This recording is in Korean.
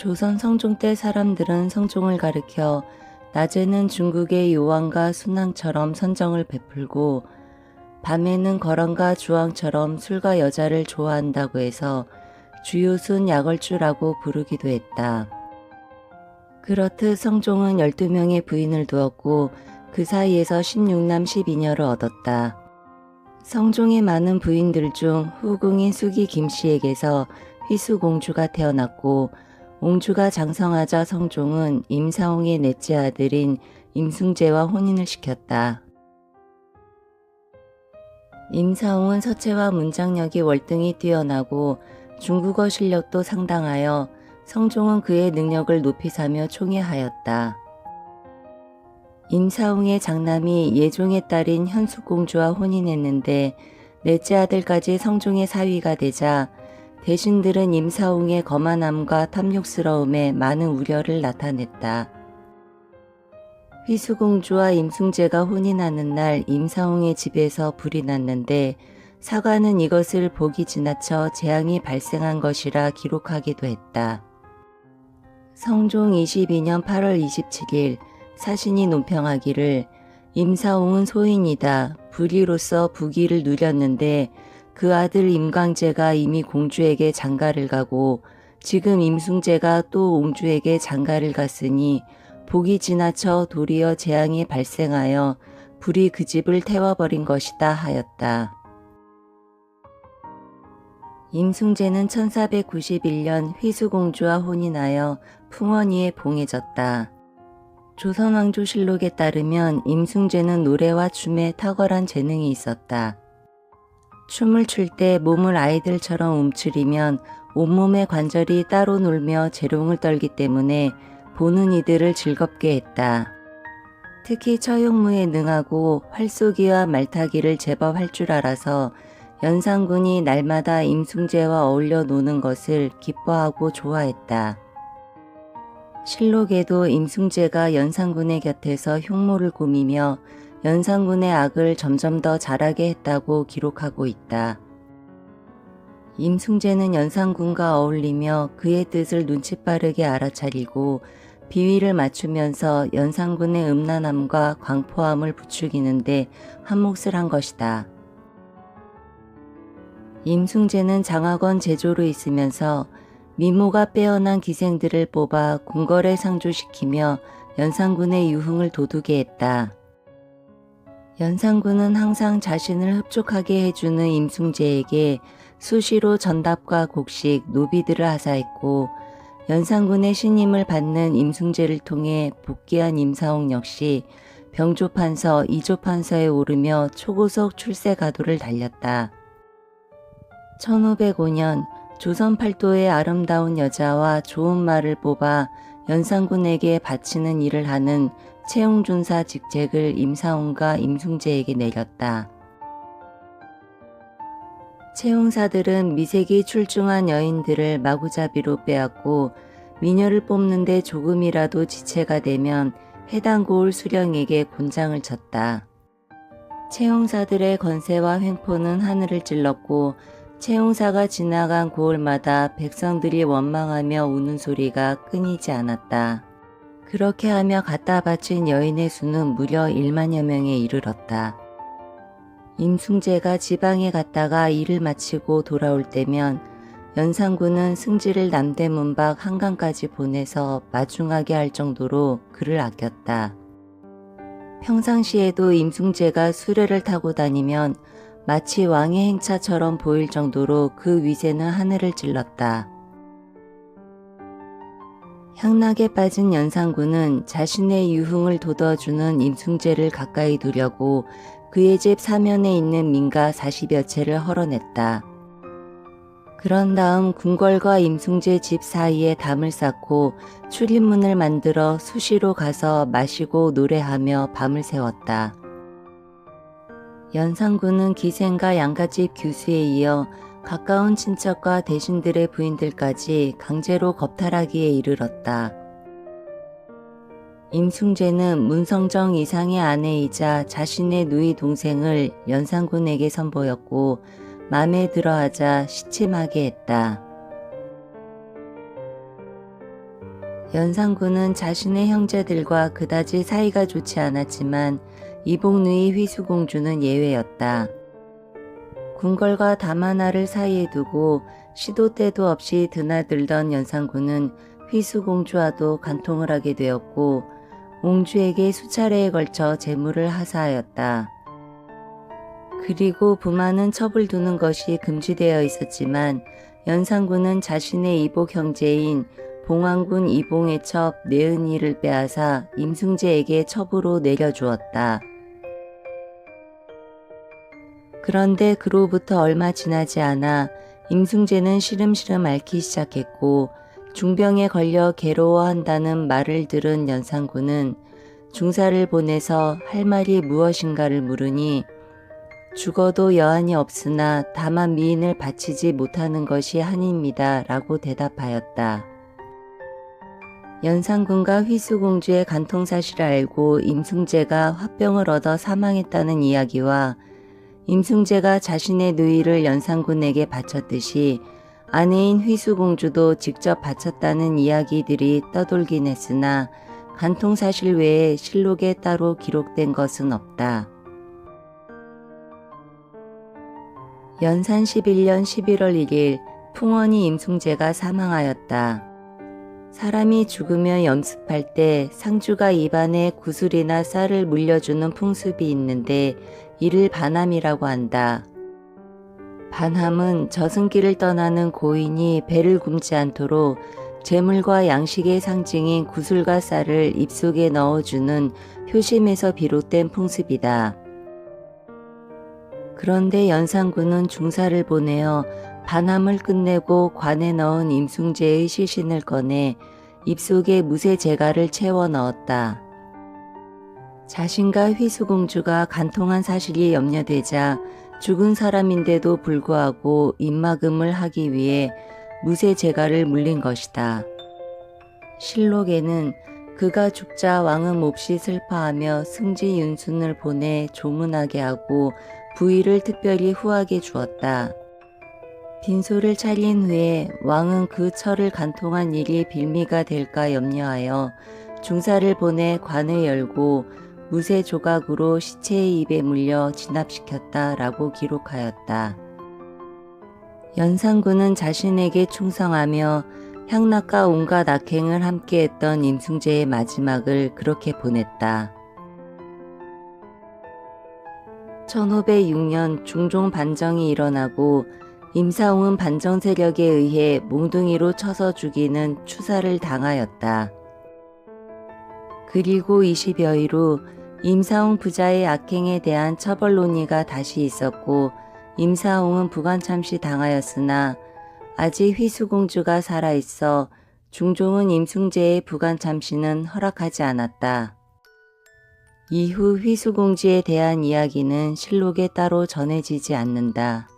조선 성종 때 사람들은 성종을 가리켜 낮에는 중국의 요왕과 순왕처럼 선정을 베풀고 밤에는 거란과 주왕처럼 술과 여자를 좋아한다고 해서 주요순 약얼주라고 부르기도 했다. 그렇듯 성종은 12명의 부인을 두었고 그 사이에서 16남 12녀를 얻었다. 성종의 많은 부인들 중 후궁인 수기 김씨에게서 휘수공주가 태어났고 옹주가 장성하자 성종은 임사홍의 넷째 아들인 임승재와 혼인을 시켰다. 임사홍은 서체와 문장력이 월등히 뛰어나고 중국어 실력도 상당하여 성종은 그의 능력을 높이 사며 총애하였다. 임사홍의 장남이 예종의 딸인 현숙공주와 혼인했는데 넷째 아들까지 성종의 사위가 되자 대신들은 임사홍의 거만함과 탐욕스러움에 많은 우려를 나타냈다. 휘수공주와 임승재가 혼인하는 날 임사홍의 집에서 불이 났는데 사관은 이것을 복이 지나쳐 재앙이 발생한 것이라 기록하기도 했다. 성종 22년 8월 27일 사신이 논평하기를 임사홍은 소인이다. 불의로서 부귀를 누렸는데 그 아들 임광재가 이미 공주에게 장가를 가고 지금 임승재가 또 옹주에게 장가를 갔으니 복이 지나쳐 도리어 재앙이 발생하여 불이 그 집을 태워버린 것이다 하였다. 임승재는 1491년 휘수공주와 혼인하여 풍원이에 봉해졌다. 조선왕조실록에 따르면 임승재는 노래와 춤에 탁월한 재능이 있었다. 춤을 출 때 몸을 아이들처럼 움츠리면 온몸의 관절이 따로 놀며 재롱을 떨기 때문에 보는 이들을 즐겁게 했다. 특히 처용무에 능하고 활쏘기와 말타기를 제법 할 줄 알아서 연산군이 날마다 임승재와 어울려 노는 것을 기뻐하고 좋아했다. 실록에도 임승재가 연산군의 곁에서 흉모를 꾸미며 연산군의 악을 점점 더 잘하게 했다고 기록하고 있다. 임승재는 연산군과 어울리며 그의 뜻을 눈치 빠르게 알아차리고 비위를 맞추면서 연산군의 음란함과 광포함을 부추기는데 한몫을 한 것이다. 임승재는 장학원 제조로 있으면서 미모가 빼어난 기생들을 뽑아 궁궐에 상주시키며 연산군의 유흥을 도두게 했다. 연산군은 항상 자신을 흡족하게 해주는 임승재에게 수시로 전답과 곡식, 노비들을 하사했고 연산군의 신임을 받는 임승재를 통해 복귀한 임사홍 역시 병조판서, 이조판서에 오르며 초고속 출세 가도를 달렸다. 1505년 조선 팔도의 아름다운 여자와 좋은 말을 뽑아 연산군에게 바치는 일을 하는 채용준사 직책을 임사홍과 임승재에게 내렸다. 채용사들은 미색이 출중한 여인들을 마구잡이로 빼앗고 미녀를 뽑는데 조금이라도 지체가 되면 해당 고을 수령에게 곤장을 쳤다. 채용사들의 건세와 횡포는 하늘을 찔렀고 채용사가 지나간 고을마다 백성들이 원망하며 우는 소리가 끊이지 않았다. 그렇게 하며 갖다 바친 여인의 수는 무려 1만여 명에 이르렀다. 임승재가 지방에 갔다가 일을 마치고 돌아올 때면 연산군은 승지를 남대문 밖 한강까지 보내서 마중하게 할 정도로 그를 아꼈다. 평상시에도 임승재가 수레를 타고 다니면 마치 왕의 행차처럼 보일 정도로 그 위세는 하늘을 찔렀다. 향락에 빠진 연산군은 자신의 유흥을 돋워주는 임승재를 가까이 두려고 그의 집 사면에 있는 민가 40여 채를 헐어냈다. 그런 다음 궁궐과 임승재 집 사이에 담을 쌓고 출입문을 만들어 수시로 가서 마시고 노래하며 밤을 새웠다. 연산군은 기생과 양가집 규수에 이어 가까운 친척과 대신들의 부인들까지 강제로 겁탈하기에 이르렀다. 임승재는 문성정 이상의 아내이자 자신의 누이 동생을 연산군에게 선보였고 마음에 들어하자 시침하게 했다. 연산군은 자신의 형제들과 그다지 사이가 좋지 않았지만 이복누이 휘수공주는 예외였다. 궁궐과 담 하나를 사이에 두고 시도 때도 없이 드나들던 연산군은 휘수공주와도 간통을 하게 되었고 옹주에게 수차례에 걸쳐 재물을 하사하였다. 그리고 부마는 첩을 두는 것이 금지되어 있었지만 연산군은 자신의 이복 형제인 봉황군 이봉의 첩 내은이를 빼앗아 임승재에게 첩으로 내려주었다. 그런데 그로부터 얼마 지나지 않아 임승재는 시름시름 앓기 시작했고 중병에 걸려 괴로워한다는 말을 들은 연산군은 중사를 보내서 할 말이 무엇인가를 물으니 죽어도 여한이 없으나 다만 미인을 바치지 못하는 것이 한입니다 라고 대답하였다. 연산군과 휘수공주의 간통사실을 알고 임승재가 화병을 얻어 사망했다는 이야기와 임승재가 자신의 누이를 연산군에게 바쳤듯이 아내인 휘수공주도 직접 바쳤다는 이야기들이 떠돌긴 했으나 간통사실 외에 실록에 따로 기록된 것은 없다. 연산 11년 11월 1일 풍원이 임승재가 사망하였다. 사람이 죽으며 염습할 때 상주가 입안에 구슬이나 쌀을 물려주는 풍습이 있는데 이를 반함이라고 한다. 반함은 저승길을 떠나는 고인이 배를 굶지 않도록 재물과 양식의 상징인 구슬과 쌀을 입속에 넣어주는 효심에서 비롯된 풍습이다. 그런데 연산군은 중사를 보내어 반함을 끝내고 관에 넣은 임승재의 시신을 꺼내 입속에 무쇠 재갈을 채워 넣었다. 자신과 휘수공주가 간통한 사실이 염려되자 죽은 사람인데도 불구하고 입막음을 하기 위해 무쇠 재갈을 물린 것이다. 실록에는 그가 죽자 왕은 몹시 슬퍼하며 승지 윤순을 보내 조문하게 하고 부위를 특별히 후하게 주었다. 빈소를 차린 후에 왕은 그 철을 간통한 일이 빌미가 될까 염려하여 중사를 보내 관을 열고 무쇠 조각으로 시체의 입에 물려 진압시켰다라고 기록하였다. 연산군은 자신에게 충성하며 향락과 온갖 악행을 함께했던 임승재의 마지막을 그렇게 보냈다. 1506년 중종 반정이 일어나고 임사홍은 반정 세력에 의해 몽둥이로 쳐서 죽이는 추사를 당하였다. 그리고 20여일 후 임사홍 부자의 악행에 대한 처벌 논의가 다시 있었고 임사홍은 부관참시 당하였으나 아직 휘수공주가 살아있어 중종은 임승재의 부관참시는 허락하지 않았다. 이후 휘수공주에 대한 이야기는 실록에 따로 전해지지 않는다.